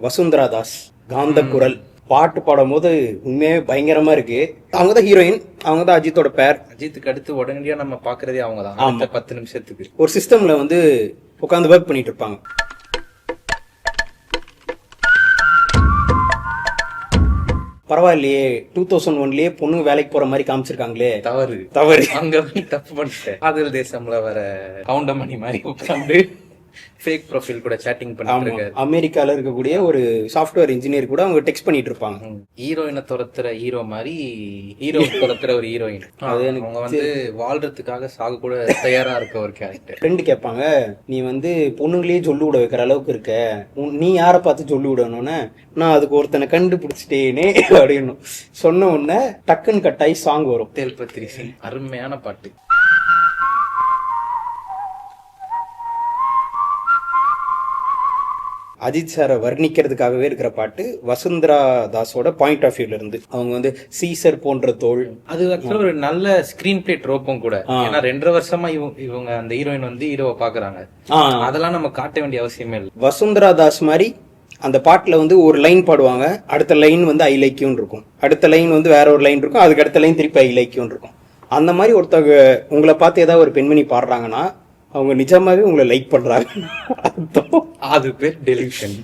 வசுந்தரா தாஸ் காந்த குரல் பாட்டு பாடும் போது உண்மையாவே பயங்கரமா இருக்கு. அவங்க தான் ஹீரோயின், அவங்க தான் அஜித்தோட பேர். அஜித்துக்கு அடுத்து உடனடியா நம்ம பாக்குறதே அவங்க தான். 10 நிமிஷத்துக்கு ஒரு சிஸ்டம்ல வந்து உட்காந்து ஒர்க் பண்ணிட்டு இருப்பாங்க. பரவாயில்லையே 2001லயே பொண்ணு வேலைக்கு போற மாதிரி காமிச்சிருக்காங்களே. தவறு அங்க தப்பு பண்ணிட்டேன். காதல் தேசம்ல வர கவுண்டமணி மாதிரி உட்காந்து ஃபேக் ப்ரொஃபைல் கூட சேட்டிங் பண்ணிட்டு இருக்காரு. அமெரிக்கால இருக்கக்கூடிய ஒரு சாஃப்ட்வேர் இன்ஜினியர் கூட அவங்க டெக்ஸ்ட் பண்ணிட்டு இருப்பாங்க. ஹீரோயினை துரத்துற ஹீரோ மாதிரி ஹீரோ துரத்துற ஒரு ஹீரோயின். அவங்க வந்து வாழ்றதுக்காக சாக கூட தயாரா இருக்க ஒரு கேரக்டர். ஃப்ரெண்டு கேட்பாங்க, நீ வந்து பொண்ணுங்களையே சொல்லி விட வைக்கிற அளவுக்கு இருக்க, நீ யாரை பார்த்து சொல்லி விடணும்னு. நான் அதுக்கு ஒருத்தனை கண்டுபிடிச்சிட்டேனே அப்படின்னு சொன்ன உடனே டக்குன்னு கட்டாயி சாங் வரும். தேல்பத்ரி சிங் அருமையான பாட்டு. அஜித் சாரை வர்ணிக்கிறதுக்காகவே இருக்கிற பாட்டு. வசுந்தரா தாஸோட பாயிண்ட் ஆஃப் வியூல இருந்து அவங்க வந்து சீசர் போன்ற தோல். அது ஆக்சுவலா ஒரு நல்ல ஸ்கிரீன் பிளே ட்ரோப்பும் கூட. ஏன்னா 2.5 வருஷமா இவங்க அந்த ஹீரோயின் வந்து ஹீரோவை பாக்குறாங்க. அதெல்லாம் நம்ம காட்ட வேண்டிய அவசியமே இல்லை. வசுந்தரா தாஸ் மாதிரி அந்த பாட்டுல வந்து ஒரு லைன் பாடுவாங்க, அடுத்த லைன் வந்து ஐ லைக் யூன்னு இருக்கும், அடுத்த லைன் வந்து வேற ஒரு லைன் இருக்கும், அதுக்கு அடுத்த லைன் திருப்பி ஐ லைக் யூன்னு இருக்கும். அந்த மாதிரி ஒருத்தவங்க உங்களை பார்த்து ஏதாவது ஒரு பெண்மணி பாடுறாங்கன்னா அவங்க நிஜமாவே உங்களை லைக் பண்றாங்க. அது பேர் டெலிவிஷன்.